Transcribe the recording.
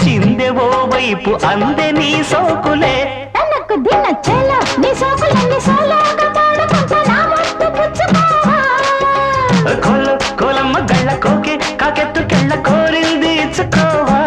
చిందెవో వైపు అందే నీ సోకులే తనకు దిన చెల నీ సోకులన్నీ సోలోగా పాడుకుంటా నా ముద్దు పుచ్చుకోవా కోలమ్మ గళ్ళ కోకే కాకెత్తు కెళ్ళ కోరింది ఇచ్చుకోవా